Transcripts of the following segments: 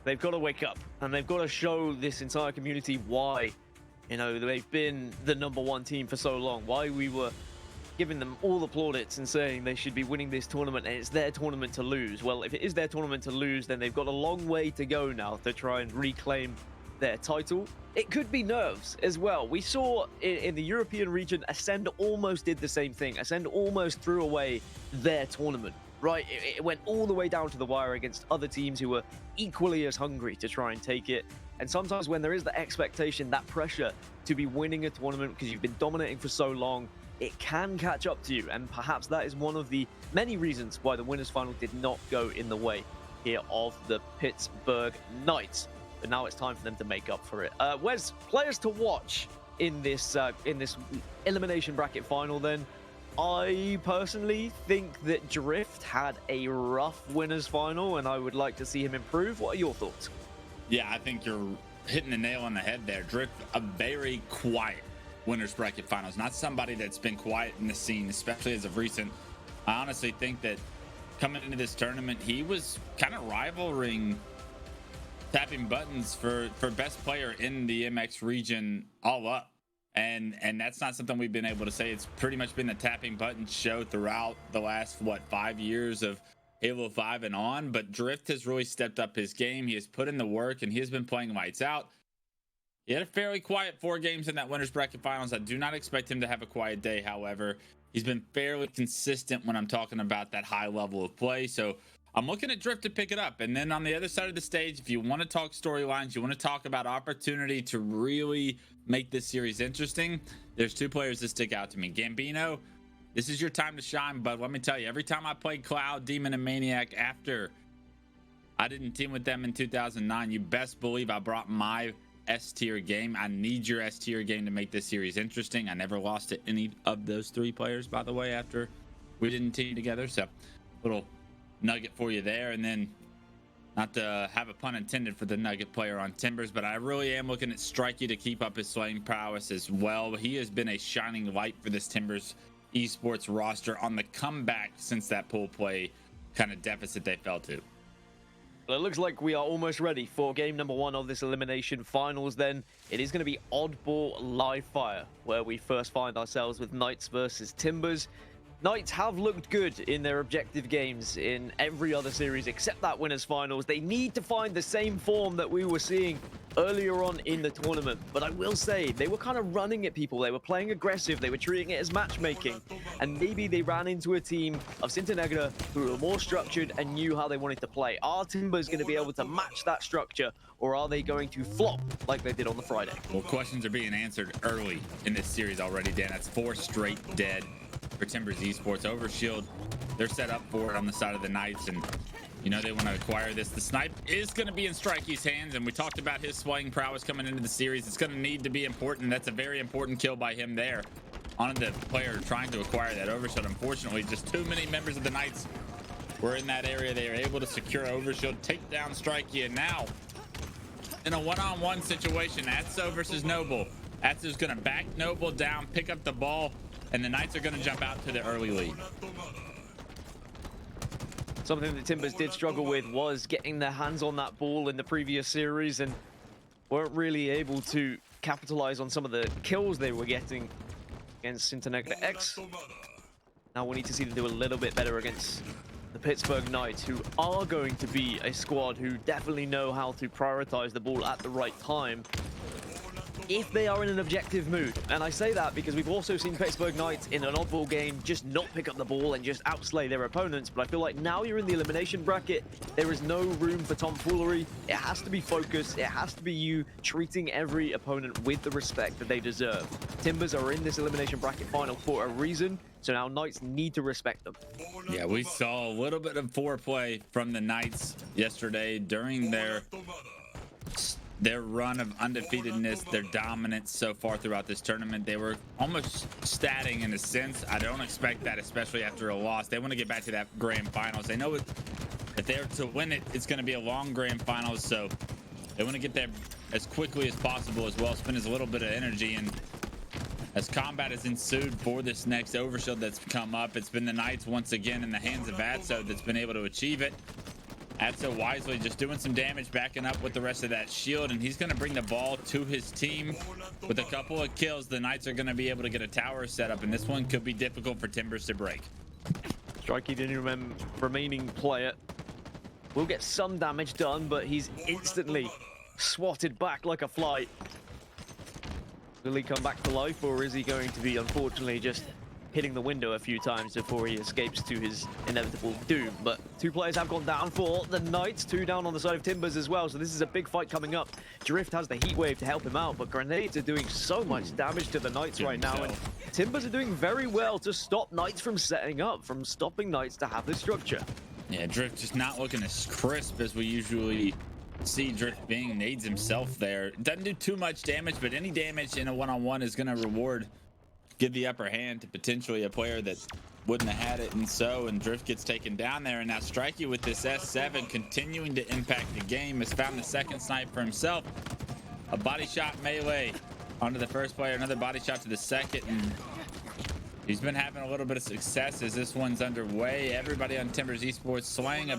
They've got to wake up, and they've got to show this entire community why, you know, they've been the #1 team for so long, why we were giving them all the plaudits and saying they should be winning this tournament and it's their tournament to lose. Well, if it is their tournament to lose, then they've got a long way to go now to try and reclaim their title. It could be nerves as well. We saw in the European region, Ascend almost did the same thing. Ascend almost threw away their tournament, right? It went all the way down to the wire against other teams who were equally as hungry to try and take it. And sometimes when there is the expectation, that pressure to be winning a tournament because you've been dominating for so long, it can catch up to you. And perhaps that is one of the many reasons why the winners final did not go in the way here of the Pittsburgh Knights. But now it's time for them to make up for it. Wes, players to watch in this elimination bracket final then. I personally think that Drift had a rough winners final, and I would like to see him improve. What are your thoughts? Yeah, I think you're hitting the nail on the head there. Drift, a very quiet winners bracket finals. Not somebody that's been quiet in the scene, especially as of recent. I honestly think that coming into this tournament, he was kind of rivaling tapping buttons for best player in the MX region all up. And that's not something we've been able to say. It's pretty much been the tapping button show throughout the last, 5 years of Halo 5 and on. But Drift has really stepped up his game. He has put in the work, and he has been playing lights out. He had a fairly quiet 4 games in that winners bracket finals. I do not expect him to have a quiet day. However, he's been fairly consistent when I'm talking about that high level of play. So I'm looking at Drift to pick it up. And then on the other side of the stage, if you want to talk storylines, you want to talk about opportunity to really make this series interesting, there's 2 players that stick out to me. Gambino, this is your time to shine, but let me tell you, every time I played Cloud, Demon, and Maniac after I didn't team with them in 2009, you best believe I brought my S-tier game. I need your S-tier game to make this series interesting. I never lost to any of those 3 players, by the way, after we didn't team together. So little nugget for you there. And then, not to have a pun intended for the Nugget player on Timbers, but I really am looking at Strikeyy to keep up his slaying prowess as well. He has been a shining light for this Timbers Esports roster on the comeback since that pool play kind of deficit they fell to. Well, it looks like we are almost ready for game #1 of this elimination finals then. It is going to be Oddball Live Fire, where we first find ourselves with Knights versus Timbers. Knights have looked good in their objective games in every other series except that winners finals. They need to find the same form that we were seeing earlier on in the tournament. But I will say, they were kind of running at people. They were playing aggressive. They were treating it as matchmaking. And maybe they ran into a team of Sinternegra who were more structured and knew how they wanted to play. Are Timbers going to be able to match that structure, or are they going to flop like they did on the Friday? Well, questions are being answered early in this series already, Dan. That's 4 straight dead for Timbers Esports. Overshield, they're set up for it on the side of the Knights, and you know they want to acquire this. The snipe is going to be in Strikey's hands, and we talked about his slaying prowess coming into the series. It's going to need to be important. That's a very important kill by him there on the player trying to acquire that overshield. Unfortunately, just too many members of the Knights were in that area. They were able to secure overshield, take down Strikeyy, and now in a one-on-one situation, Atzo versus Noblc. Atzo's going to back Noblc down, pick up the ball, and the Knights are going to jump out to the early lead. Something that Timbers did struggle with was getting their hands on that ball in the previous series and weren't really able to capitalize on some of the kills they were getting against Sinternegra X. Now we need to see them do a little bit better against the Pittsburgh Knights, who are going to be a squad who definitely know how to prioritize the ball at the right time if they are in an objective mood. And I say that because we've also seen Pittsburgh Knights in an oddball game just not pick up the ball and just outslay their opponents. But I feel like now you're in the elimination bracket, there is no room for tomfoolery. It has to be focused. It has to be you treating every opponent with the respect that they deserve. Timbers are in this elimination bracket final for a reason, so now Knights need to respect them. Yeah, we saw a little bit of foreplay from the Knights yesterday during their run of undefeatedness, their dominance so far throughout this tournament. They were almost statting in a sense. I don't expect that, especially after a loss. They want to get back to that grand finals. They know if they're to win it, it's going to be a long grand finals, so they want to get there as quickly as possible as well, spend as little bit of energy. And as combat has ensued for this next overshield that's come up, it's been the Knights once again in the hands of Atzo that's been able to achieve it. Atzo wisely just doing some damage, backing up with the rest of that shield, and he's going to bring the ball to his team. With a couple of kills, the Knights are going to be able to get a tower set up, and this one could be difficult for Timbers to break. Strikeyy, the remaining player, will get some damage done, but he's instantly swatted back like a fly. Will he come back to life, or is he going to be, unfortunately, just hitting the window a few times before he escapes to his inevitable doom? But 2 players have gone down for the Knights, 2 down on the side of Timbers as well, so this is a big fight coming up. Drift has the heat wave to help him out, but grenades are doing so much damage to the Knights right now, and Timbers are doing very well to stop Knights from setting up, from stopping Knights to have this structure. Yeah, Drift just not looking as crisp as we usually see Drift being. Nades himself there. Doesn't do too much damage, but any damage in a one-on-one is going to reward, give the upper hand to potentially a player that wouldn't have had it, and Drift gets taken down there. And now Strikeyy with this S7 continuing to impact the game, has found the second snipe for himself. A body shot melee onto the first player, another body shot to the second, and he's been having a little bit of success as this one's underway. Everybody on Timbers Esports slaying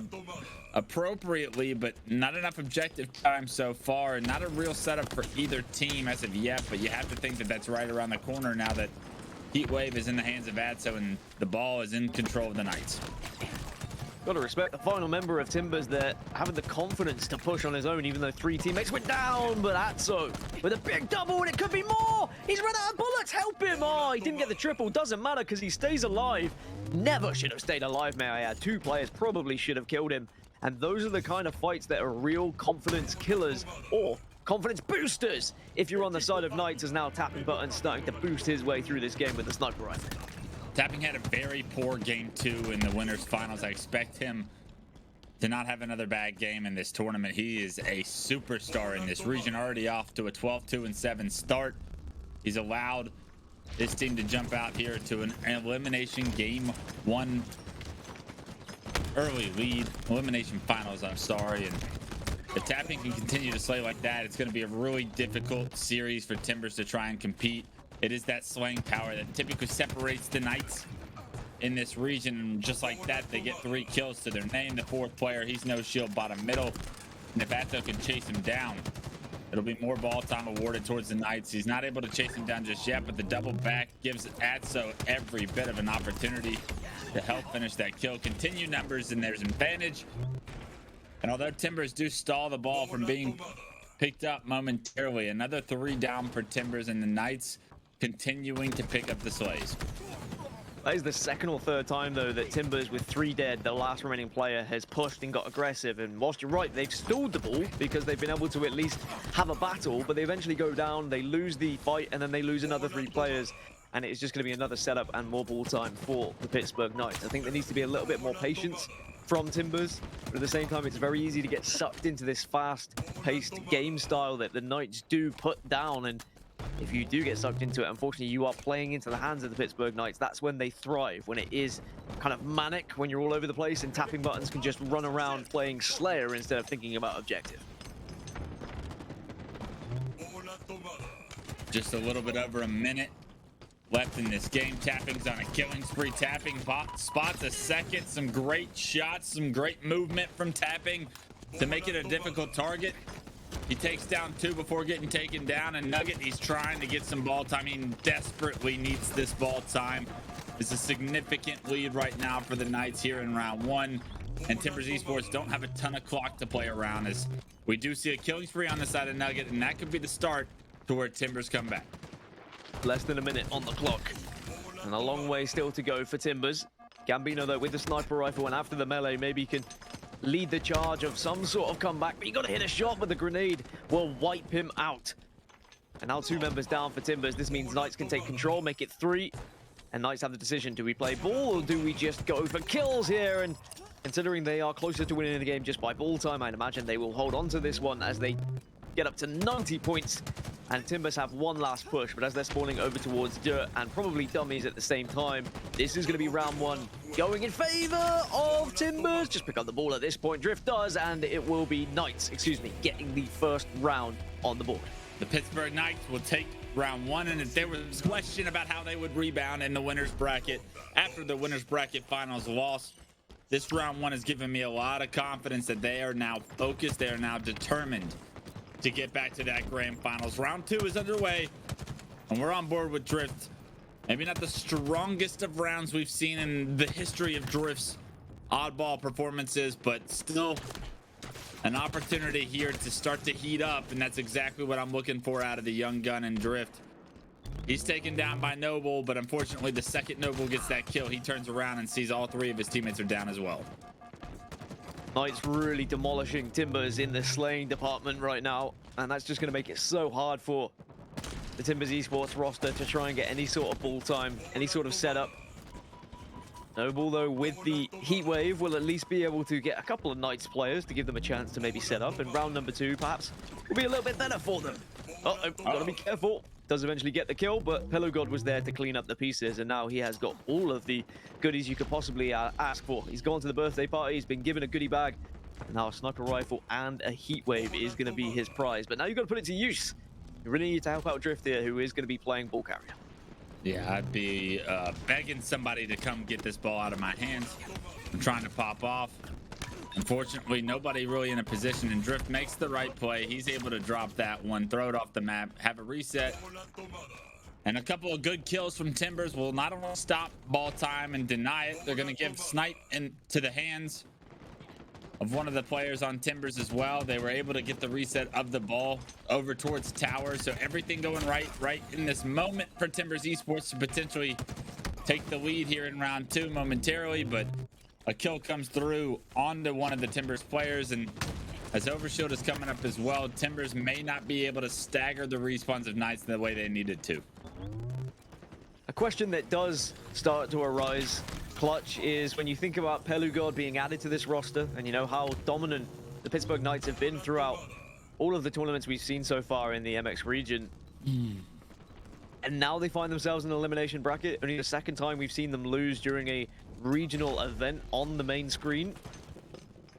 appropriately, but not enough objective time so far, and not a real setup for either team as of yet. But you have to think that that's right around the corner now that heat wave is in the hands of Atzo and the ball is in control of the Knights. Got to respect the final member of Timbers there, having the confidence to push on his own, even though 3 teammates went down. But Atzo with a big double, and it could be more. He's run out of bullets. Help him. Oh, he didn't get the triple. Doesn't matter because he stays alive. Never should have stayed alive, may I add. 2 players probably should have killed him. And those are the kind of fights that are real confidence killers, or confidence boosters. If you're on the side of Knights, as now Tapping Button starting to boost his way through this game with the sniper rifle. Tapping had a very poor game 2 in the winners finals. I expect him to not have another bad game in this tournament. He is a superstar in this region, already off to a 12-2-7 start. He's allowed his team to jump out here to an elimination game 1 early lead, elimination finals, I'm sorry. And if Tapping can continue to slay like that, it's going to be a really difficult series for Timbers to try and compete. It is that slaying power that typically separates the Knights in this region, and just like that, they get 3 kills to their name. The 4th player, he's no shield bottom middle, and if Atzo can chase him down, it'll be more ball time awarded towards the Knights. He's not able to chase him down just yet, but the double back gives Atzo every bit of an opportunity to help finish that kill. Continue numbers, and there's advantage. And although Timbers do stall the ball from being picked up momentarily, another 3 down for Timbers, and the Knights continuing to pick up the slays. That is the 2nd or 3rd time, though, that Timbers, with 3 dead, the last remaining player, has pushed and got aggressive. And whilst you're right, they've stalled the ball because they've been able to at least have a battle, but they eventually go down, they lose the fight, and then they lose another 3 players. And it's just going to be another setup and more ball time for the Pittsburgh Knights. I think there needs to be a little bit more patience from Timbers, but at the same time, it's very easy to get sucked into this fast-paced game style that the Knights do put down. And if you do get sucked into it, unfortunately, you are playing into the hands of the Pittsburgh Knights. That's when they thrive, when it is kind of manic, when you're all over the place and Tapping Buttons can just run around playing Slayer instead of thinking about objective. Just a little bit over a minute left in this game. Tapping's on a killing spree. Tapping spots a second. Some great shots, some great movement from Tapping to make it a difficult target. He takes down 2 before getting taken down, and Nugget, he's trying to get some ball time. He desperately needs this ball time. It's a significant lead right now for the Knights here in round 1, and Timbers Esports don't have a ton of clock to play around, as we do see a killing spree on the side of Nugget, and that could be the start to where Timbers come back. Less than a minute on the clock, and a long way still to go for Timbers. Gambino, though, with the sniper rifle, and after the melee, maybe he can lead the charge of some sort of comeback, but you got to hit a shot, but the grenade will wipe him out. And now 2 members down for Timbers. This means Knights can take control, make it 3, and Knights have the decision: do we play ball, or do we just go for kills here? And considering they are closer to winning the game just by ball time, I'd imagine they will hold on to this one as they get up to 90 points. And Timbers have 1 last push, but as they're spawning over towards dirt and probably dummies at the same time, this is going to be round 1 going in favor of Timbers. Just pick up the ball at this point. Drift does, and it will be Knights, getting the first round on the board. The Pittsburgh Knights will take round 1, and if there was question about how they would rebound in the winners bracket after the winners bracket finals loss this round one has given me a lot of confidence that they are now focused. They are now determined to get back to that grand finals. Round two is underway, and we're on board with Drift. Maybe not the strongest of rounds we've seen in the history of Drift's oddball performances, but still an opportunity here to start to heat up, and that's exactly what I'm looking for out of the young gun and Drift. He's taken down by Noblc, but unfortunately the second Noblc gets that kill, he turns around and sees all three of his teammates are down as well. Knight's really demolishing Timbers in the slaying department right now, and that's just going to make it so hard for the Timbers Esports roster to try and get any sort of ball time, any sort of setup. Noblc, though, with the heat wave, will at least be able to get a couple of Knights players to give them a chance to maybe set up, and round number two, perhaps, will be a little bit better for them. Gotta be careful. Does eventually get the kill, but Pelu was there to clean up the pieces, and now he has got all of the goodies you could possibly ask for. He's gone to the birthday party, he's been given a goodie bag, and now a sniper rifle and a heat wave is going to be his prize. But now you've got to put it to use. You really need to help out Drift here, who is going to be playing ball carrier. Yeah, I'd be begging somebody to come get this ball out of my hands. I'm trying to pop off. Unfortunately, nobody really in a position, and Drift makes the right play. He's able to drop that one, throw it off the map, have a reset. And a couple of good kills from Timbers will not only stop ball time and deny it, they're going to give Snipe into the hands of one of the players on Timbers as well. They were able to get the reset of the ball over towards tower. So everything going right in this moment for Timbers Esports to potentially take the lead here in round two momentarily, but a kill comes through onto one of the Timbers players, and as Overshield is coming up as well, Timbers may not be able to stagger the respawns of Knights the way they needed to. A question that does start to arise, KotH, is when you think about Pelu being added to this roster, and you know how dominant the Pittsburgh Knights have been throughout all of the tournaments we've seen so far in the MX region. And now they find themselves in an elimination bracket. Only the second time we've seen them lose during a regional event on the main screen.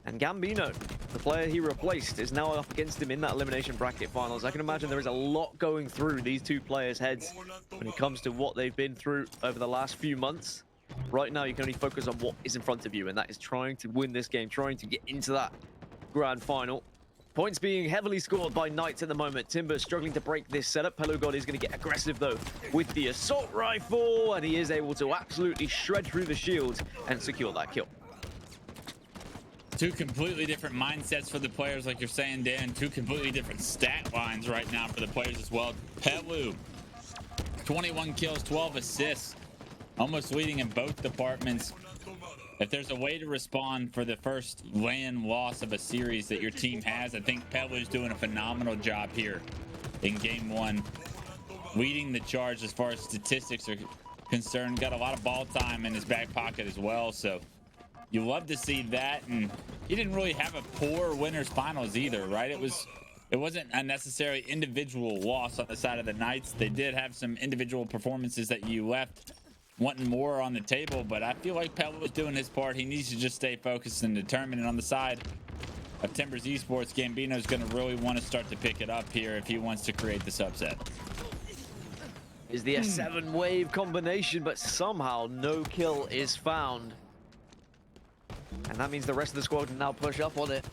And Gambino, the player he replaced, is now up against him in that elimination bracket finals. I can imagine there is a lot going through these two players' heads when it comes to what they've been through over the last few months. Right now, you can only focus on what is in front of you, and that is trying to win this game, trying to get into that grand final. Points being heavily scored by Knights at the moment. Timbers struggling to break this setup. Pelu is going to get aggressive, though, with the assault rifle, and he is able to absolutely shred through the shields and secure that kill. Two completely different mindsets for the players, like you're saying, Dan. Two completely different stat lines right now for the players as well. Pelu, 21 kills, 12 assists, almost leading in both departments. If there's a way to respond for the first LAN loss of a series that your team has, I think Pelu's doing a phenomenal job here in game one, leading the charge as far as statistics are concerned. Got a lot of ball time in his back pocket as well, so you love to see that. And he didn't really have a poor winners finals either, right? It wasn't a necessary individual loss on the side of the Knights. They did have some individual performances that you left wanting more on the table, but I feel like Pelu was doing his part. He needs to just stay focused and determined. And on the side of Timbers Esports, Gambino is going to really want to start to pick it up here if he wants to create this upset. Is the S7 wave combination, but somehow no kill is found. And that means the rest of the squad can now push up on it.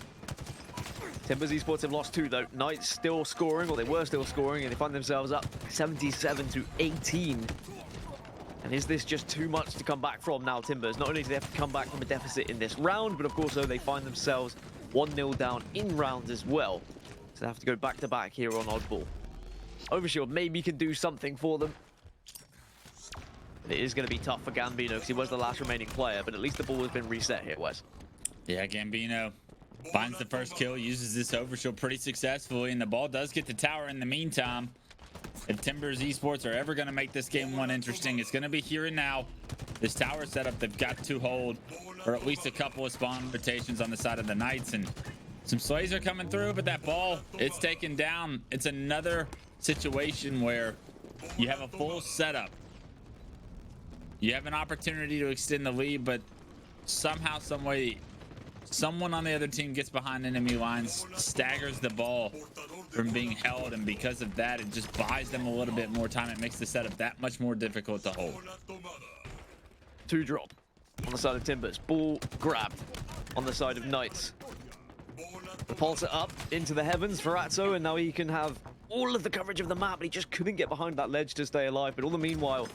Timbers Esports have lost two, though. Knights still scoring, or they were still scoring, and they find themselves up 77-18. And is this just too much to come back from now, Timbers? Not only do they have to come back from a deficit in this round, but of course, though, they find themselves 1-0 down in rounds as well. So they have to go back-to-back here on Oddball. Overshield maybe can do something for them. It is going to be tough for Gambino because he was the last remaining player, but at least the ball has been reset here, Wes. Yeah, Gambino finds the first kill, uses this overshield pretty successfully, and the ball does get to tower in the meantime. If Timbers Esports are ever going to make this game one interesting, it's going to be here and now. This tower setup they've got to hold, or at least a couple of spawn rotations on the side of the Knights, and some slays are coming through, but that ball, it's taken down. It's another situation where you have a full setup. You have an opportunity to extend the lead, but somehow, some way, someone on the other team gets behind enemy lines, staggers the ball from being held, and because of that, it just buys them a little bit more time. It makes the setup that much more difficult to hold. Two drop. on the side of Timbers. Ball grabbed on the side of Knights. Pulse it up into the heavens for Atzo, and now he can have all of the coverage of the map, but he just couldn't get behind that ledge to stay alive. But all the meanwhile,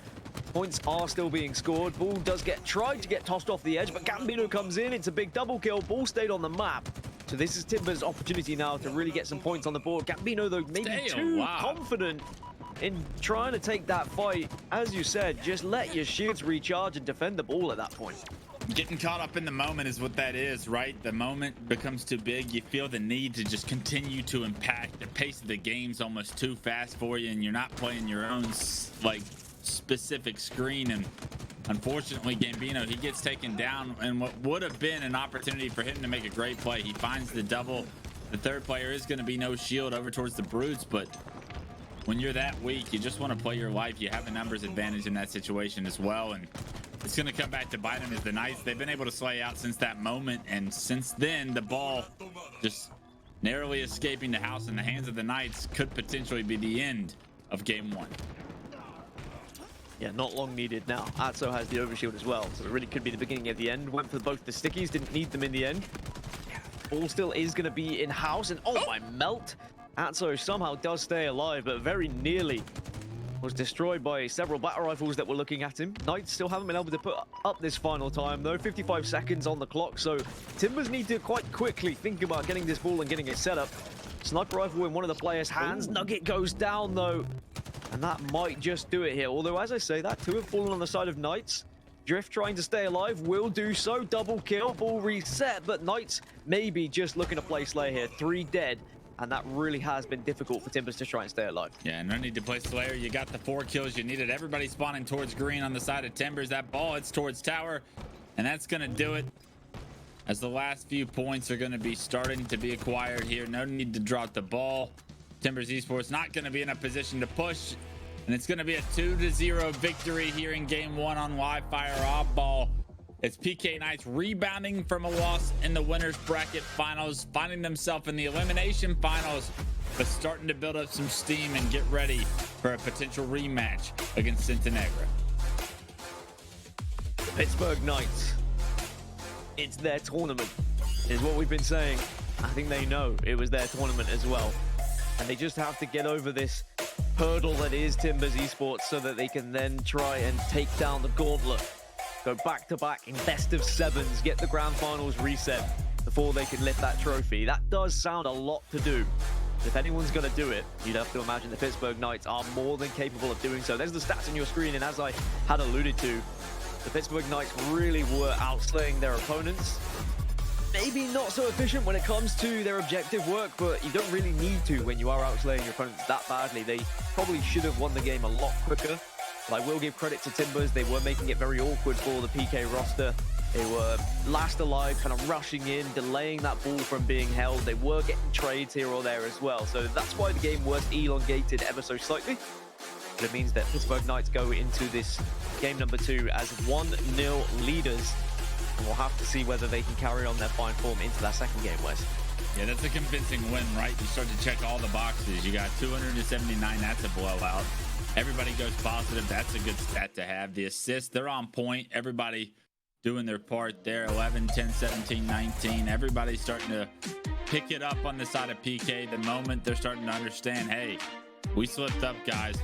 points are still being scored. Ball does tried to get tossed off the edge, but Gambino comes in. It's a big double kill. Ball stayed on the map. So this is Timbers' opportunity now to really get some points on the board. Gambino, though, maybe too confident in trying to take that fight. As you said, just let your shields recharge and defend the ball at that point. Getting caught up in the moment is what that is, right? The moment becomes too big. You feel the need to just continue to impact. The pace of the game's almost too fast for you, and you're not playing your own like specific screen. And unfortunately, Gambino, he gets taken down, and what would have been an opportunity for him to make a great play. He finds the double. The third player is going to be no shield over towards the Brutes, but when you're that weak, you just want to play your life. You have a numbers advantage in that situation as well, and it's going to come back to bite them as the Knights. They've been able to slay out since that moment, and since then, the ball just narrowly escaping the house in the hands of the Knights could potentially be the end of game one. Yeah, not long needed now. Atzo has the overshield as well, so it really could be the beginning of the end. Went for both the stickies, didn't need them in the end. Ball still is going to be in house, and oh my melt! Atzo somehow does stay alive, but very nearly was destroyed by several battle rifles that were looking at him. Knights still haven't been able to put up this final time, though. 55 seconds on the clock, so Timbers need to quite quickly think about getting this ball and getting it set up. Sniper rifle in one of the players' hands. Nugget goes down, though, and that might just do it here. Although, as I say, that two have fallen on the side of Knights. Drift trying to stay alive will do so. Double kill, ball reset, but Knights maybe just looking to play Slayer here. 3 dead. And that really has been difficult for Timbers to try and stay alive. Yeah, no need to play Slayer. You got the 4 kills you needed. Everybody spawning towards green on the side of Timbers. That ball, it's towards tower, and that's going to do it. As the last few points are going to be starting to be acquired here. No need to drop the ball. Timbers Esports not going to be in a position to push, and it's going to be a 2-0 victory here in game 1 on Live Fire Oddball. It's PK Knights rebounding from a loss in the winners bracket finals, finding themselves in the elimination finals, but starting to build up some steam and get ready for a potential rematch against Centenegra. Pittsburgh Knights, it's their tournament, is what we've been saying. I think they know it was their tournament as well, and they just have to get over this hurdle that is Timbers Esports so that they can then try and take down the gauntlet. Go back-to-back in best-of-7s, get the grand finals reset before they can lift that trophy. That does sound a lot to do. If anyone's going to do it, you'd have to imagine the Pittsburgh Knights are more than capable of doing so. There's the stats on your screen, and as I had alluded to, the Pittsburgh Knights really were outslaying their opponents. Maybe not so efficient when it comes to their objective work, but you don't really need to when you are outslaying your opponents that badly. They probably should have won the game a lot quicker. But I will give credit to Timbers. They were making it very awkward for the PK roster. They were last alive, kind of rushing in, delaying that ball from being held. They were getting trades here or there as well. So that's why the game was elongated ever so slightly. But it means that Pittsburgh Knights go into this game number 2 as 1-0 leaders. And we'll have to see whether they can carry on their fine form into that second game, Wes. Yeah, that's a convincing win, right? You start to check all the boxes. You got 279, that's a blowout. Everybody goes positive. That's a good stat to have. The assists, they're on point. Everybody doing their part there. 11, 10, 17, 19. Everybody's starting to pick it up on the side of PK. The moment they're starting to understand, hey, we slipped up, guys.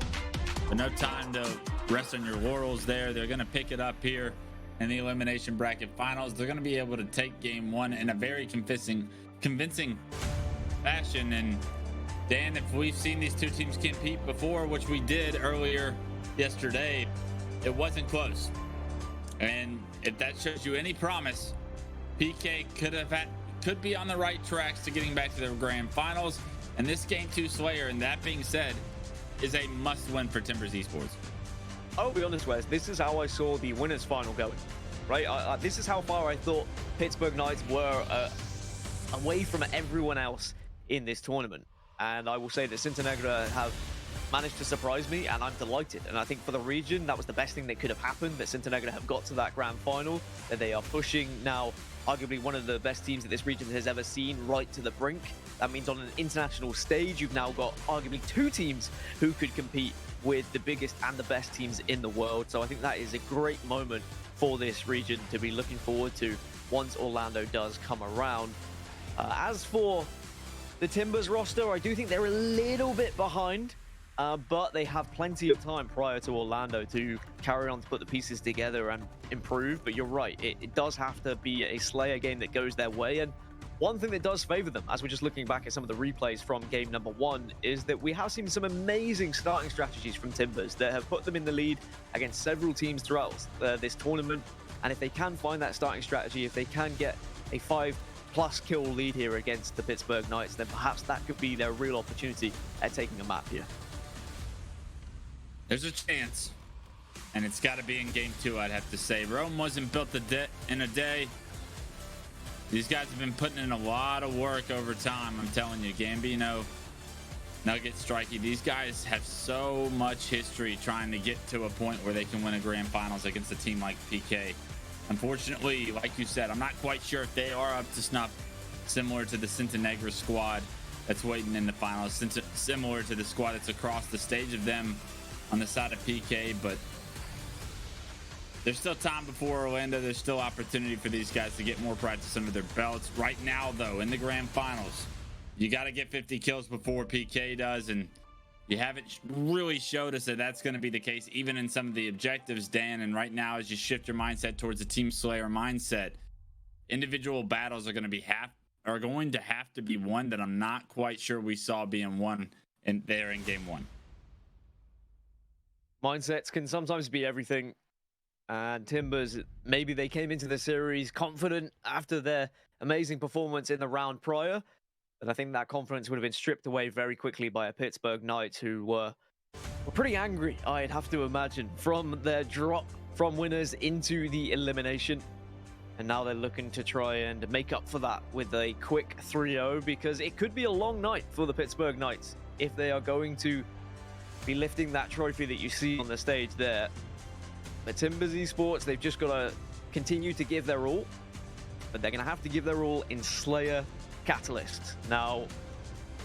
But no time to rest on your laurels there. They're going to pick it up here in the elimination bracket finals. They're going to be able to take game 1 in a very convincing fashion. And Dan, if we've seen these two teams compete before, which we did earlier yesterday, it wasn't close. And if that shows you any promise, PK could be on the right tracks to getting back to the grand finals. And this game 2 Slayer, and that being said, is a must-win for Timbers Esports. I'll be honest, Wes, this is how I saw the winners final going, right? This is how far I thought Pittsburgh Knights were away from everyone else in this tournament. And I will say that Centenegra have managed to surprise me, and I'm delighted. And I think for the region, that was the best thing that could have happened, that Centenegra have got to that grand final, that they are pushing now arguably one of the best teams that this region has ever seen, right to the brink. That means on an international stage, you've now got arguably 2 teams who could compete with the biggest and the best teams in the world. So I think that is a great moment for this region to be looking forward to once Orlando does come around. As for the Timbers roster, I do think they're a little bit behind, but they have plenty of time prior to Orlando to carry on to put the pieces together and improve. But you're right, it does have to be a Slayer game that goes their way. And one thing that does favor them, as we're just looking back at some of the replays from game number 1, is that we have seen some amazing starting strategies from Timbers that have put them in the lead against several teams throughout this tournament. And if they can find that starting strategy, if they can get a 5+ kill lead here against the Pittsburgh Knights, then perhaps that could be their real opportunity at taking a map here. There's a chance, and it's got to be in game 2, I'd have to say. Rome wasn't built in a day. These guys have been putting in a lot of work over time. I'm telling you, Gambino, Nugget, Strikeyy, these guys have so much history trying to get to a point where they can win a grand finals against a team like PK. Unfortunately, like you said, I'm not quite sure if they are up to snuff, similar to the Centenegra squad that's waiting in the finals, similar to the squad that's across the stage of them on the side of PK, but there's still time before Orlando. There's still opportunity for these guys to get more practice under their belts. Right now, though, in the grand finals, you got to get 50 kills before PK does, and you haven't really showed us that that's going to be the case, even in some of the objectives, Dan. And right now, as you shift your mindset towards the Team Slayer mindset, individual battles are going to have to be one that I'm not quite sure we saw being won in game 1. Mindsets can sometimes be everything. And Timbers, maybe they came into the series confident after their amazing performance in the round prior. But I think that confidence would have been stripped away very quickly by a Pittsburgh Knights who were pretty angry, I'd have to imagine, from their drop from winners into the elimination. And now they're looking to try and make up for that with a quick 3-0, because it could be a long night for the Pittsburgh Knights if they are going to be lifting that trophy that you see on the stage there. But Timbers Esports, they've just got to continue to give their all, but they're going to have to give their all in Slayer Catalyst. Now,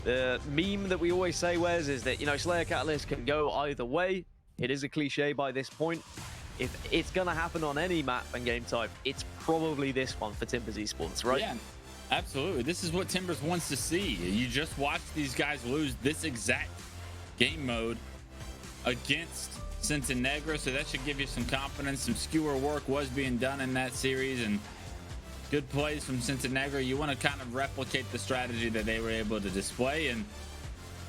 the meme that we always say, Wes, is that, you know, Slayer Catalyst can go either way. It is a cliche by this point. If it's going to happen on any map and game type, it's probably this one for Timbers Esports, right? Yeah, absolutely. This is what Timbers wants to see. You just watched these guys lose this exact game mode against Centenegra, so that should give you some confidence. Some skewer work was being done in that series, and good plays from Centenegra. You want to kind of replicate the strategy that they were able to display. And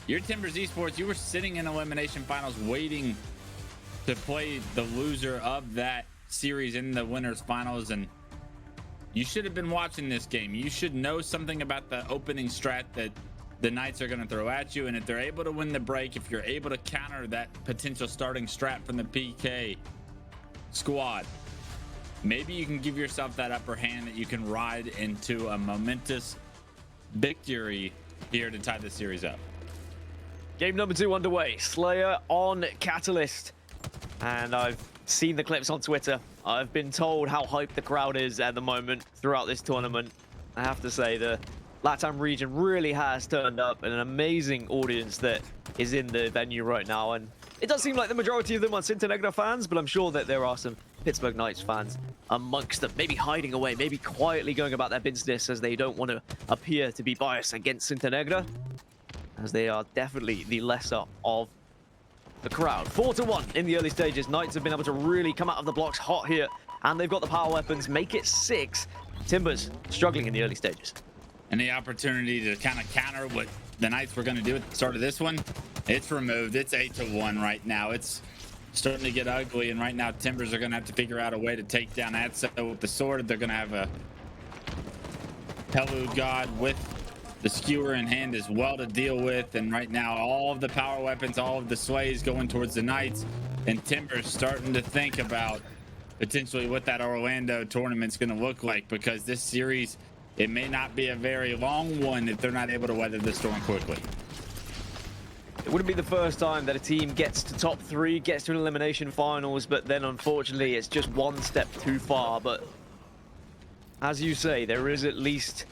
your Timbers Esports, you were sitting in elimination finals waiting to play the loser of that series in the winners finals, and you should have been watching this game. You should know something about the opening strat that the Knights are going to throw at you, and if they're able to win the break, if you're able to counter that potential starting strat from the PK squad, maybe you can give yourself that upper hand that you can ride into a momentous victory here to tie the series up. Game number 2 underway. Slayer on Catalyst. And I've seen the clips on Twitter. I've been told how hyped the crowd is at the moment throughout this tournament. I have to say, the LATAM region really has turned up, and an amazing audience that is in the venue right now. And it does seem like the majority of them are Centenegra fans, but I'm sure that there are some Pittsburgh Knights fans amongst them, maybe hiding away, maybe quietly going about their business, as they don't want to appear to be biased against Centenegra, as they are definitely the lesser of the crowd. 4-1 in the early stages. Knights have been able to really come out of the blocks hot here, and they've got the power weapons, make it 6. Timbers struggling in the early stages. And the opportunity to kind of counter what the Knights were going to do at the start of this one, it's removed. It's 8-1 right now. It's starting to get ugly, and right now Timbers are going to have to figure out a way to take down Atzo with the sword. They're going to have a Pelu god with the skewer in hand as well to deal with, and right now all of the power weapons, all of the sways going towards the Knights, and Timbers starting to think about potentially what that Orlando tournament's going to look like, because this series, it may not be a very long one if they're not able to weather the storm quickly. It wouldn't be the first time that a team gets to top 3, gets to an elimination finals, but then unfortunately it's just one step too far. But as you say, there is at least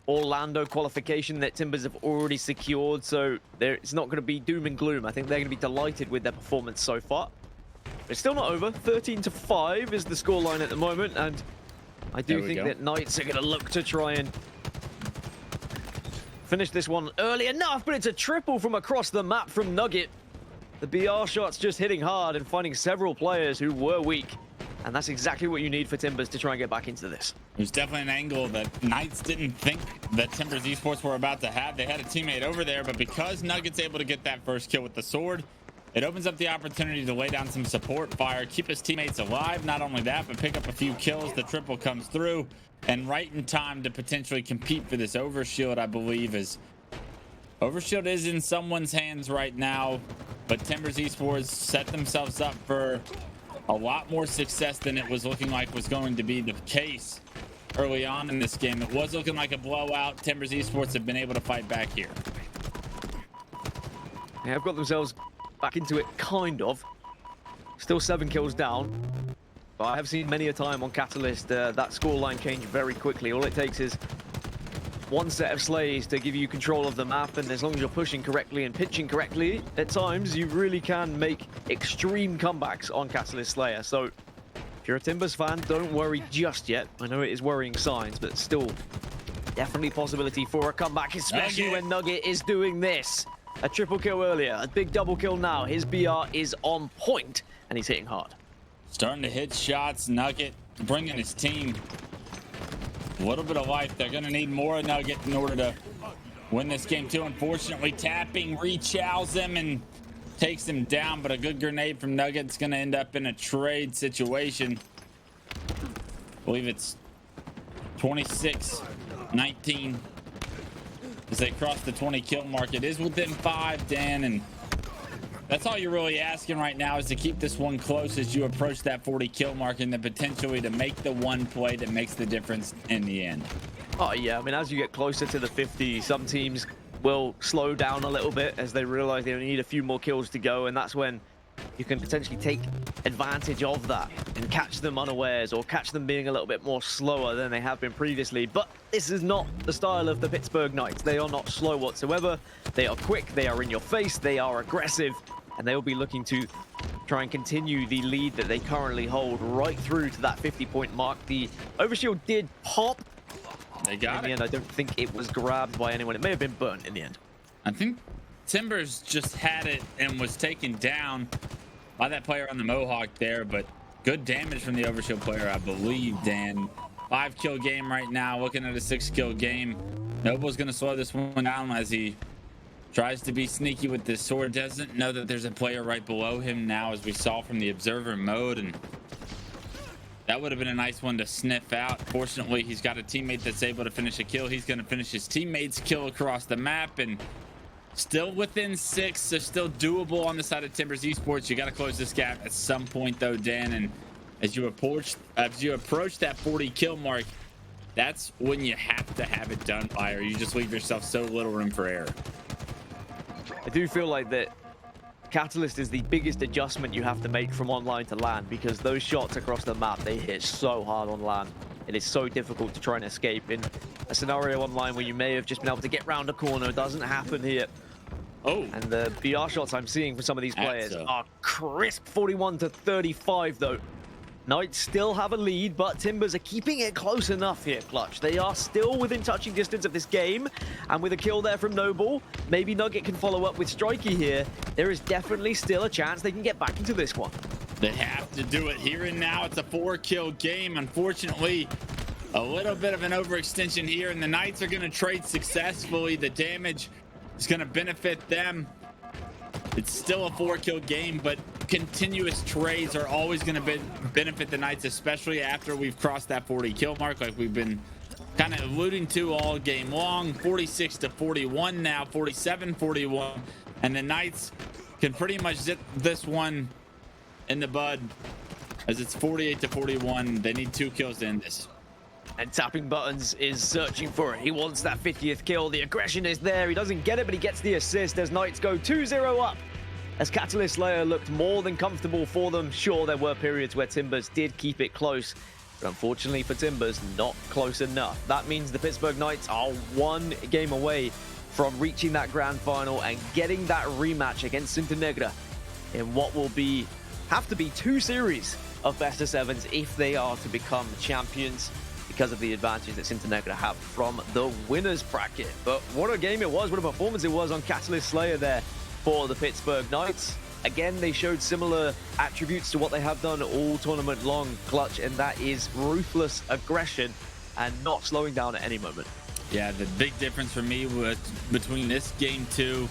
Orlando qualification that Timbers have already secured, so it's not going to be doom and gloom. I think they're going to be delighted with their performance so far. It's still not over. 13-5 is the scoreline at the moment, and I do think that Knights are going to look to try and finish this one early enough, but it's a triple from across the map from Nugget. The BR shot's just hitting hard and finding several players who were weak. And that's exactly what you need for Timbers to try and get back into this. There's definitely an angle that Knights didn't think that Timbers Esports were about to have. They had a teammate over there, but because Nugget's able to get that first kill with the sword, it opens up the opportunity to lay down some support fire, keep his teammates alive. Not only that, but pick up a few kills. The triple comes through, and right in time to potentially compete for this overshield, I believe, is overshield is in someone's hands right now, but Timbers Esports set themselves up for a lot more success than it was looking like was going to be the case early on in this game. It was looking like a blowout. Timbers Esports have been able to fight back here. They have got themselves back into it, kind of. Still 7 kills down. But I have seen many a time on Catalyst that scoreline change very quickly. All it takes is one set of slays to give you control of the map, and as long as you're pushing correctly and pitching correctly, at times you really can make extreme comebacks on Catalyst Slayer. So if you're a Timbers fan, don't worry just yet. I know it is worrying signs, but still definitely possibility for a comeback, especially when Nugget is doing this. A triple kill earlier, a big double kill now. His BR is on point, and he's hitting hard. Starting to hit shots. Nugget bringing his team a little bit of life. They're going to need more Nugget in order to win this game too. Unfortunately, tapping rechows him and takes him down, but a good grenade from Nugget's going to end up in a trade situation. I believe it's 26-19 as they cross the 20 kill mark. It is within 5, Dan, and that's all you're really asking right now, is to keep this one close as you approach that 40 kill mark, and then potentially to make the one play that makes the difference in the end. Oh yeah, I mean, as you get closer to the 50, some teams will slow down a little bit as they realize they only need a few more kills to go, and that's when you can potentially take advantage of that and catch them unawares, or catch them being a little bit more slower than they have been previously. But this is not the style of the Pittsburgh Knights. They are not slow whatsoever. They are quick, they are in your face, they are aggressive, and they will be looking to try and continue the lead that they currently hold right through to that 50-point mark. The overshield did pop. They got it. In the end, I don't think it was grabbed by anyone. It may have been burnt in the end. I think Timbers just had it and was taken down by that player on the Mohawk there, but good damage from the overshield player, I believe, Dan. 5-kill game right now, looking at a 6-kill game. Nobl's going to slow this one down as he tries to be sneaky with this sword. Doesn't know that there's a player right below him now, as we saw from the observer mode, and that would have been a nice one to sniff out. Fortunately, he's got a teammate that's able to finish a kill. He's going to finish his teammate's kill across the map, and still within 6, so still doable on the side of Timbers Esports. You got to close this gap at some point, though, Dan, and as you approach that 40 kill mark, that's when you have to have it done by, or you just leave yourself so little room for error. I do feel like that Catalyst is the biggest adjustment you have to make from online to LAN, because those shots across the map, they hit so hard on LAN. It is so difficult to try and escape. In a scenario online where you may have just been able to get round a corner, it doesn't happen here. Oh. And the BR shots I'm seeing from some of these players Atzo are crisp. 41-35 though. Knights still have a lead, but Timbers are keeping it close enough here, Clutch. They are still within touching distance of this game, and with a kill there from Noblc, maybe Nugget can follow up with Strikeyy here. There is definitely still a chance they can get back into this one. They have to do it here and now. It's a 4-kill game. Unfortunately, a little bit of an overextension here, and the Knights are going to trade successfully. The damage is going to benefit them. It's still a 4-kill game, but continuous trades are always going to benefit the Knights, especially after we've crossed that 40 kill mark, like we've been kind of alluding to all game long. 46-41 now, 47-41, and the Knights can pretty much zip this one in the bud, as it's 48-41. They need 2 kills to end this. And Tapping Buttons is searching for it. He wants that 50th kill. The aggression is there. He doesn't get it, but he gets the assist as Knights go 2-0 up. As Catalyst Slayer looked more than comfortable for them. Sure, there were periods where Timbers did keep it close, But unfortunately for Timbers, not close enough. That means the Pittsburgh Knights are one game away from reaching that grand final and getting that rematch against Sinternegra in what will have to be 2 series of best of 7s if they are to become champions, because of the advantage that Sinternegra have from the winners bracket. But what a game it was, what a performance it was on Catalyst Slayer there for the Pittsburgh Knights. Again, they showed similar attributes to what they have done all tournament long, Clutch, and that is ruthless aggression and not slowing down at any moment. Yeah, the big difference for me was between this game 2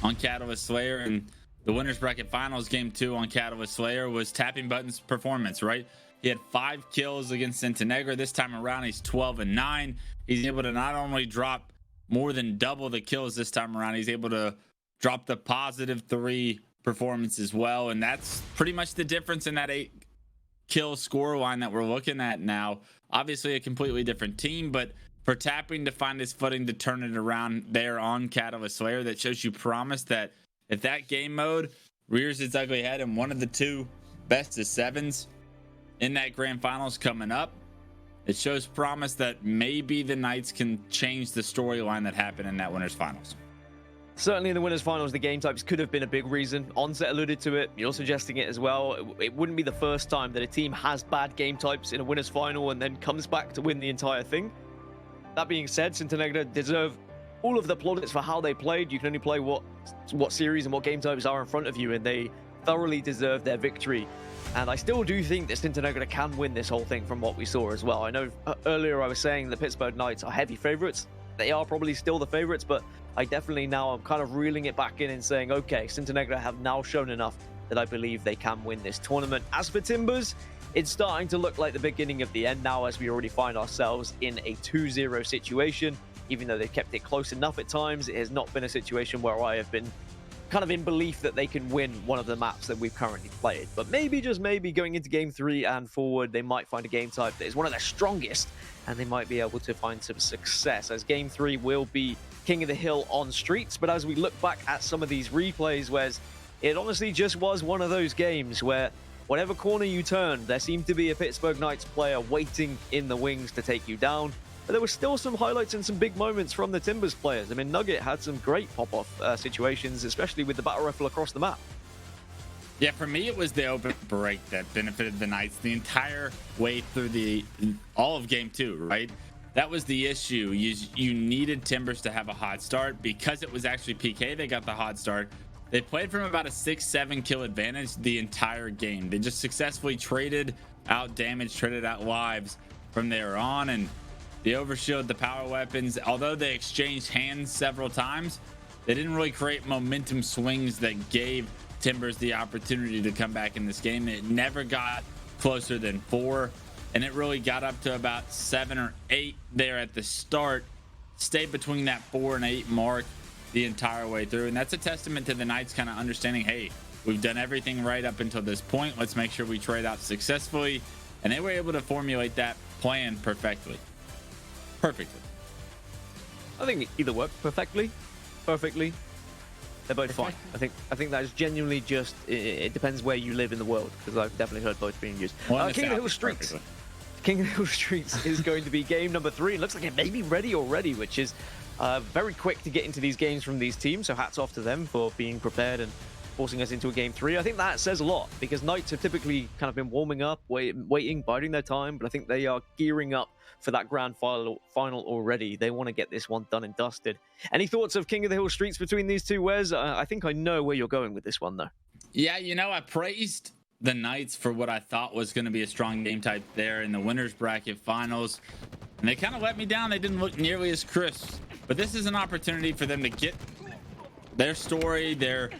on Catalyst Slayer and the winners bracket finals game 2 on Catalyst Slayer was Tapping Button's performance, right? He had 5 kills against Sinternegra. This time around, he's 12-9. He's able to not only drop more than double the kills this time around, he's able to drop the +3 performance as well. And that's pretty much the difference in that 8-kill score line that we're looking at now. Obviously a completely different team, but for Tapping to find his footing to turn it around there on Catalyst Slayer, that shows you promise that if that game mode rears its ugly head and one of the 2 best of 7s in that grand finals coming up, it shows promise that maybe the Knights can change the storyline that happened in that winners finals. Certainly in the winners finals, the game types could have been a big reason. Onset alluded to it, you're suggesting it as well. It wouldn't be the first time that a team has bad game types in a winners final and then comes back to win the entire thing. That being said, Sinternegra deserve all of the plaudits for how they played. You can only play what series and what game types are in front of you, and they thoroughly deserve their victory. And I still do think that Sinternegra can win this whole thing from what we saw as well. I know earlier I was saying the Pittsburgh Knights are heavy favorites. They are probably still the favorites, but I definitely now I'm kind of reeling it back in and saying, okay, Sinternegra have now shown enough that I believe they can win this tournament. As for Timbers, it's starting to look like the beginning of the end now, as we already find ourselves in a 2-0 situation. Even though they've kept it close enough at times, it has not been a situation where I have been kind of in belief that they can win one of the maps that we've currently played. But maybe, just maybe, going into game 3 and forward, they might find a game type that is one of their strongest, and they might be able to find some success, as game 3 will be King of the Hill on Streets. But as we look back at some of these replays, Wes, it honestly just was one of those games where whatever corner you turned, there seemed to be a Pittsburgh Knights player waiting in the wings to take you down. But there were still some highlights and some big moments from the Timbers players. I mean, Nugget had some great pop-off situations, especially with the battle rifle across the map. Yeah, for me, it was the open break that benefited the Knights the entire way through all of game 2, right? That was the issue. You needed Timbers to have a hot start. Because it was actually PK, they got the hot start. They played from about a 6-7 kill advantage the entire game. They just successfully traded out damage, traded out lives from there on, and the overshield, the power weapons, although they exchanged hands several times, they didn't really create momentum swings that gave Timbers the opportunity to come back in this game. It never got closer than 4, and it really got up to about 7 or 8 there at the start, stayed between that 4 and 8 mark the entire way through. And that's a testament to the Knights kind of understanding, hey, we've done everything right up until this point. Let's make sure we trade out successfully. And they were able to formulate that plan perfectly. I think either worked perfectly. They're both fine. I think that is genuinely just, it depends where you live in the world, because I've definitely heard both being used. King of the Hill Streets. King of the Hill Streets is going to be game number 3. It looks like it may be ready already, which is very quick to get into these games from these teams. So hats off to them for being prepared and forcing us into a game 3. I think that says a lot, because Knights have typically kind of been warming up, waiting, biding their time, but I think they are gearing up for that grand final already. They want to get this one done and dusted. Any thoughts of King of the Hill Streets between these two, Wes? I think I know where you're going with this one, though. Yeah, you know, I praised the Knights for what I thought was going to be a strong game type there in the winners bracket finals, and they kind of let me down. They didn't look nearly as crisp, but this is an opportunity for them to get their story, their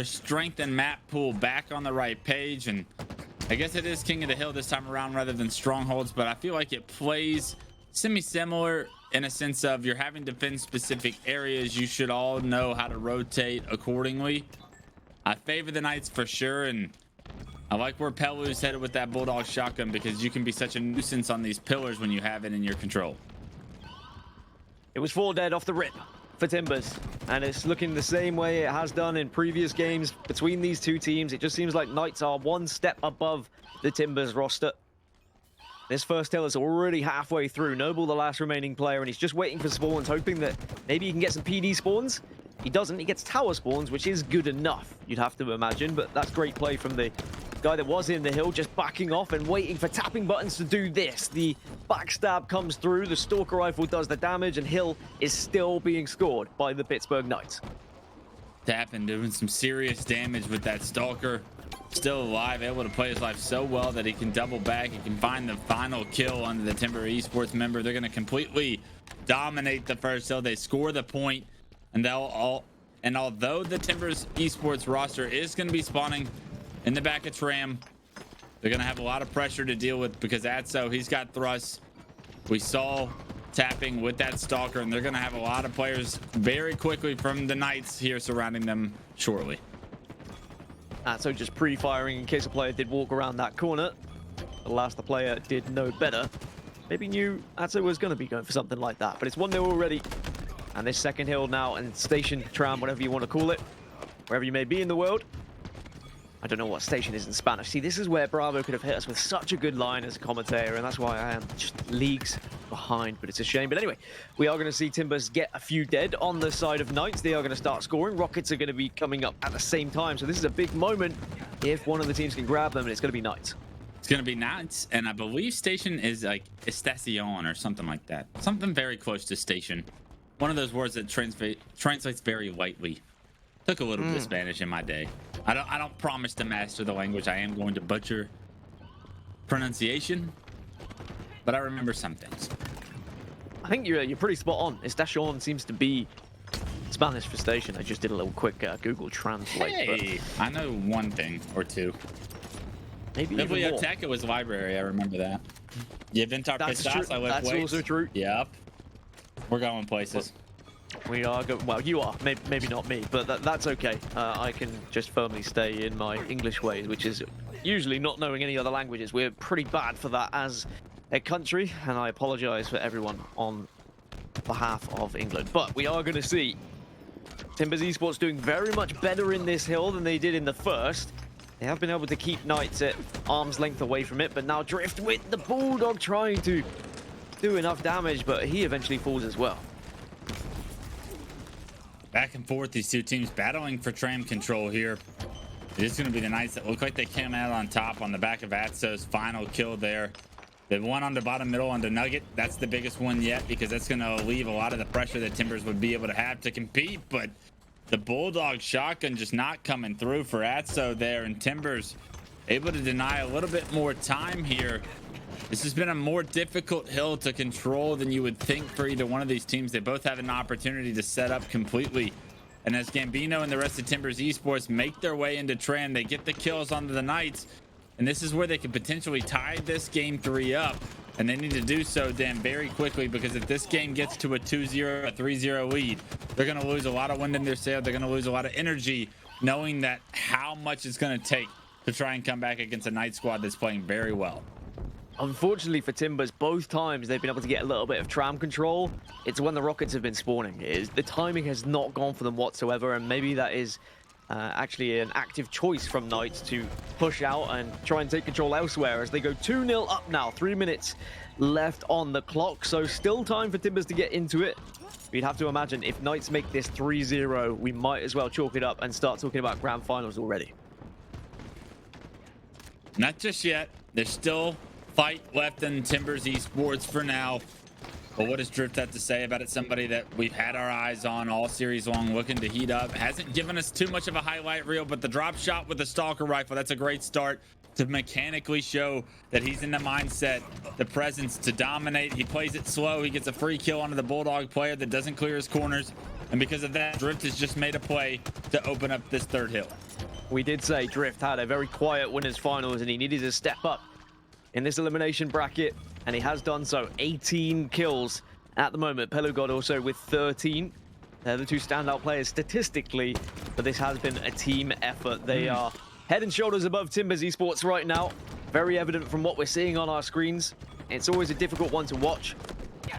strength and map pool back on the right page. And I guess it is King of the Hill this time around rather than Strongholds, but I feel like it plays semi-similar in a sense of you're having to defend specific areas. You should all know how to rotate accordingly. I favor the Knights for sure, and I like where Pelu's headed with that Bulldog shotgun, because you can be such a nuisance on these pillars when you have it in your control. It was 4 dead off the rip for Timbers, and it's looking the same way it has done in previous games between these two teams. It just seems like Knights are one step above the Timbers roster. This first hill is already halfway through. Noblc, the last remaining player, and he's just waiting for spawns, hoping that maybe he can get some PD spawns. He doesn't. He gets tower spawns, which is good enough, you'd have to imagine. But that's great play from the guy that was in the hill, just backing off and waiting for tapping buttons to do this. The backstab comes through, the Stalker Rifle does the damage, and Hill is still being scored by the Pittsburgh Knights. Tapping doing some serious damage with that Stalker. Still alive, able to play his life so well that he can double back. He can find the final kill under the Timber Esports member. They're going to completely dominate the first hill. They score the point, and although the Timbers Esports roster is going to be spawning in the back of Tram, they're going to have a lot of pressure to deal with because Atzo, he's got thrusts. We saw tapping with that Stalker, and they're going to have a lot of players very quickly from the Knights here surrounding them shortly. Atzo just pre-firing in case a player did walk around that corner. Alas, the player did know better. Maybe knew Atzo was going to be going for something like that, but it's 1-0 already. And this second hill now, and station, tram, whatever you want to call it, wherever you may be in the world. I don't know what station is in Spanish. See, this is where Bravo could have hit us with such a good line as a commentator, and that's why I am just leagues behind, but it's a shame. But anyway, we are going to see Timbers get a few dead on the side of Knights. They are going to start scoring. Rockets are going to be coming up at the same time, so this is a big moment if one of the teams can grab them, and it's going to be Knights. It's going to be Knights, and I believe station is like Estacion or something like that. Something very close to station. One of those words that translates very lightly. Took a little bit of Spanish in my day. I don't promise to master the language. I am going to butcher pronunciation, but I remember some things. I think you're pretty spot on. Estacion seems to be Spanish for station. I just did a little quick Google Translate. Hey, but I know one thing or two. Maybe even more. Biblioteca was library. I remember that. Inventar Pistas. I live That's also true. Yep. We're going places. We are going. Well, you are. Maybe not me, but that's okay. I can just firmly stay in my English ways, which is usually not knowing any other languages. We're pretty bad for that as a country, and I apologize for everyone on behalf of England. But we are going to see Timbers Esports doing very much better in this hill than they did in the first. They have been able to keep Knights at arm's length away from it, but now Drift with the Bulldog trying to do enough damage, but he eventually falls as well. Back and forth, these two teams battling for tram control here. It is going to be the Knights that look like they came out on top on the back of Atzo's final kill there. They won on the bottom middle on the Nugget. That's the biggest one yet because that's going to leave a lot of the pressure that Timbers would be able to have to compete. But the Bulldog shotgun just not coming through for Atzo there, and Timbers able to deny a little bit more time here. This has been a more difficult hill to control than you would think for either one of these teams. They both have an opportunity to set up completely. And as Gambino and the rest of Timbers Esports make their way into Tran, they get the kills onto the Knights. And this is where they could potentially tie this game 3 up. And they need to do so then very quickly, because if this game gets to a 2-0, a 3-0 lead, they're going to lose a lot of wind in their sail. They're going to lose a lot of energy, knowing that how much it's going to take to try and come back against a Knight squad that's playing very well. Unfortunately for Timbers, both times they've been able to get a little bit of tram control. It's when the Rockets have been spawning. The timing has not gone for them whatsoever, and maybe that is actually an active choice from Knights to push out and try and take control elsewhere as they go 2-0 up now. 3 minutes left on the clock, so still time for Timbers to get into it. We'd have to imagine if Knights make this 3-0, we might as well chalk it up and start talking about grand finals already. Not just yet. There's still fight left in Timbers Esports for now. But what does Drift have to say about it? Somebody that we've had our eyes on all series long, looking to heat up. Hasn't given us too much of a highlight reel, but the drop shot with the Stalker Rifle, that's a great start to mechanically show that he's in the mindset, the presence to dominate. He plays it slow. He gets a free kill onto the Bulldog player that doesn't clear his corners. And because of that, Drift has just made a play to open up this third hill. We did say Drift had a very quiet winners finals and he needed to step up in this elimination bracket, and he has done so. 18 kills at the moment. Pelu got also with 13. They're the two standout players statistically, but this has been a team effort. They are head and shoulders above Timbers Esports right now. Very evident from what we're seeing on our screens. It's always a difficult one to watch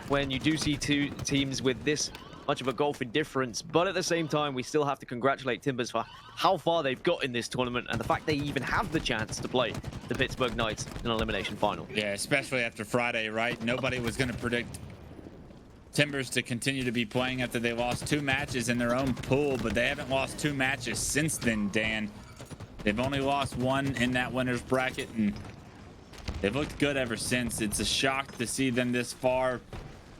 when you do see two teams with this much of a gulf in difference. But at the same time, we still have to congratulate Timbers for how far they've got in this tournament and the fact they even have the chance to play the Pittsburgh Knights in an elimination final. Yeah, especially after Friday, right? Nobody was going to predict Timbers to continue to be playing after they lost 2 matches in their own pool, but they haven't lost 2 matches since then, Dan. They've only lost 1 in that winner's bracket, and they've looked good ever since. It's a shock to see them this far.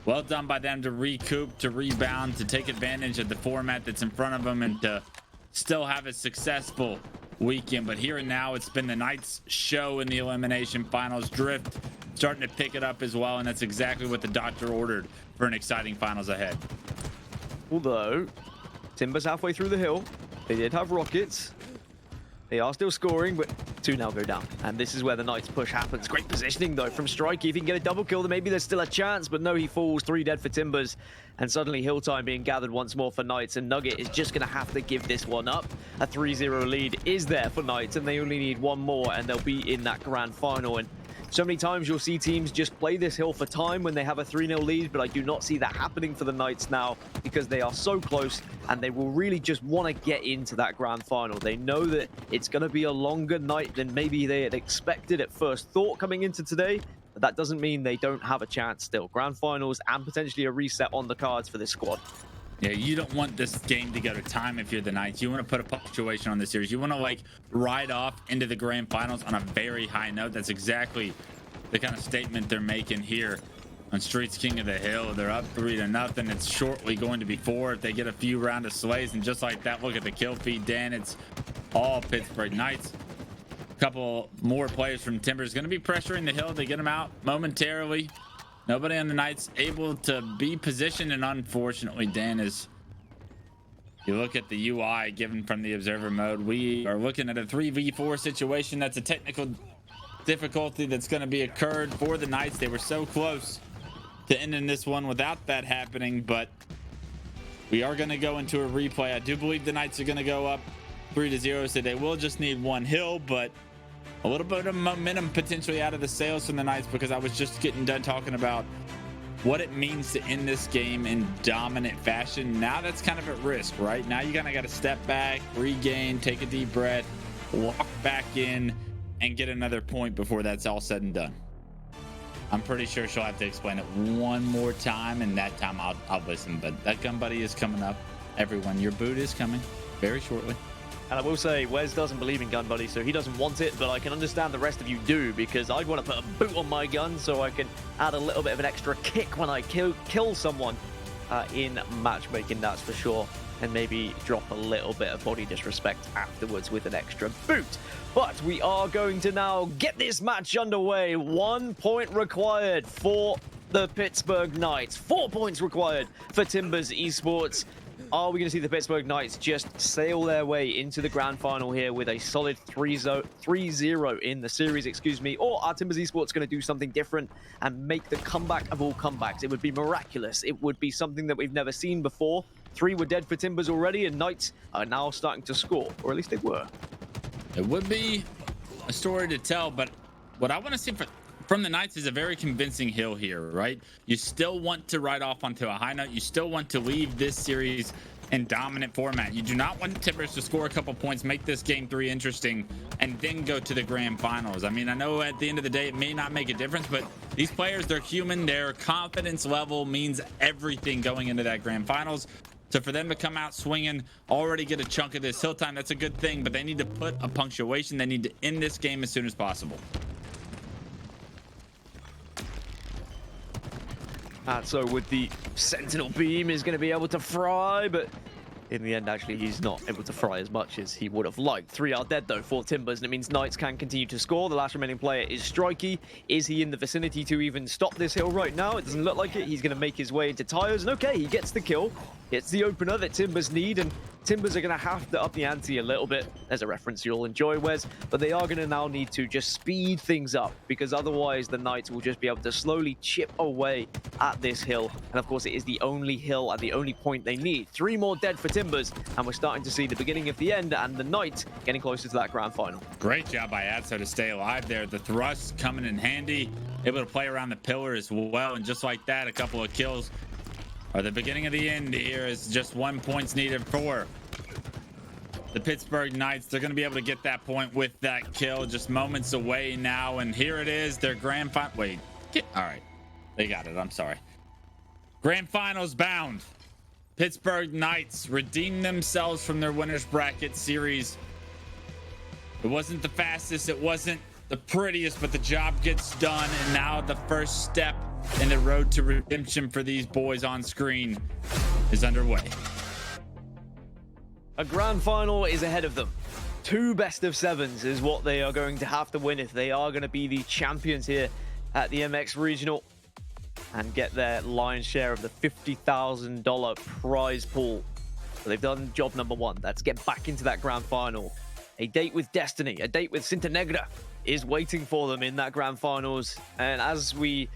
Well done by them to recoup, to rebound, to take advantage of the format that's in front of them, and to still have a successful weekend. But here and now, it's been the Knights' show in the elimination finals. Drift starting to pick it up as well, and that's exactly what the doctor ordered for an exciting finals ahead. Although Timbers halfway through the hill, they did have rockets. They are still scoring, but 2 now go down. And this is where the Knights push happens. Great positioning, though, from Strikeyy. If he can get a double kill, then maybe there's still a chance. But no, he falls. 3 dead for Timbers. And suddenly hill time being gathered once more for Knights. And Nugget is just going to have to give this one up. A 3-0 lead is there for Knights. And they only need 1 more, and they'll be in that grand final. And so many times you'll see teams just play this hill for time when they have a 3-0 lead, but I do not see that happening for the Knights now because they are so close and they will really just want to get into that grand final. They know that it's going to be a longer night than maybe they had expected at first thought coming into today, but that doesn't mean they don't have a chance still. Grand finals and potentially a reset on the cards for this squad. Yeah, you don't want this game to go to time if you're the Knights. You want to put a punctuation on the series. You want to like ride off into the grand finals on a very high note. That's exactly the kind of statement they're making here on Streets King of the Hill. They're up 3-0. It's shortly going to be 4 if they get a few round of slays. And just like that, look at the kill feed, Dan. It's all Pittsburgh Knights. A couple more players from Timbers going to be pressuring the hill. They get them out momentarily. Nobody on the Knights able to be positioned, and unfortunately, Dan, is you look at the UI given from the observer mode, we are looking at a 3v4 situation. That's a technical difficulty that's going to be occurred for the Knights. They were so close to ending this one without that happening, but we are going to go into a replay. I do believe the Knights are going to go up 3-0, so they will just need 1 hill, but a little bit of momentum potentially out of the sails from the Knights, because I was just getting done talking about what it means to end this game in dominant fashion. Now that's kind of at risk, right? Now you kind of got to step back, regain, take a deep breath, walk back in, and get another point before that's all said and done. I'm pretty sure she'll have to explain it one more time, and that time I'll listen. But that gun buddy is coming up. Everyone, your boot is coming very shortly. And I will say, Wes doesn't believe in gun buddy, so he doesn't want it, but I can understand the rest of you do, because I'd want to put a boot on my gun so I can add a little bit of an extra kick when I kill someone in matchmaking, that's for sure. And maybe drop a little bit of body disrespect afterwards with an extra boot. But we are going to now get this match underway. 1 point required for the Pittsburgh Knights. 4 points required for Timbers Esports. Are we going to see the Pittsburgh Knights just sail their way into the grand final here with a solid 3-0 in the series, or are Timbers Esports going to do something different and make the comeback of all comebacks? It would be miraculous. It would be something that we've never seen before. 3 were dead for Timbers already, and Knights are now starting to score, or at least they were. It would be a story to tell, but what I want to see from the Knights is a very convincing hill here, right? You still want to ride off onto a high note. You still want to leave this series in dominant format. You do not want Timbers to score a couple points, make this game 3 interesting, and then go to the grand finals. I mean, I know at the end of the day, it may not make a difference, but these players, they're human. Their confidence level means everything going into that grand finals. So for them to come out swinging, already get a chunk of this hill time, that's a good thing, but they need to put a punctuation. They need to end this game as soon as possible. Atzo with the Sentinel Beam is going to be able to fry, but in the end, actually, he's not able to fry as much as he would have liked. 3 are dead, though, for Timbers, and it means Knights can continue to score. The last remaining player is Strikeyy. Is he in the vicinity to even stop this hill right now? It doesn't look like it. He's going to make his way into tires, and okay, he gets the kill. It's the opener that Timbers need, and Timbers are going to have to up the ante a little bit. There's a reference you'll enjoy, Wes, but they are going to now need to just speed things up, because otherwise the Knights will just be able to slowly chip away at this hill. And of course, it is the only hill and the only point they need. 3 more dead for Timbers, and we're starting to see the beginning of the end, and the Knights getting closer to that grand final. Great job by Atzo to stay alive there. The thrust coming in handy, able to play around the pillar as well, and just like that, a couple of kills or the beginning of the end here, is just 1 point needed for the Pittsburgh Knights. They're going to be able to get that point with that kill, just moments away now. And here it is, their grand final. Wait, all right, they got it. I'm sorry. Grand finals bound. Pittsburgh Knights redeemed themselves from their winners bracket series. It wasn't the fastest, it wasn't the prettiest, but the job gets done. And now the first step in the road to redemption for these boys on screen is underway. A grand final is ahead of them. 2 best of 7s is what they are going to have to win if they are going to be the champions here at the MX Regional and get their lion's share of the $50,000 prize pool. So they've done job number 1. That's get back into that grand final. A date with Destiny, a date with Cinta Negra is waiting for them in that grand finals. And as we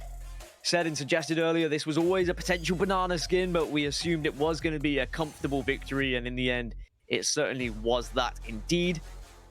said and suggested earlier, this was always a potential banana skin, but we assumed it was going to be a comfortable victory, and in the end, it certainly was that indeed.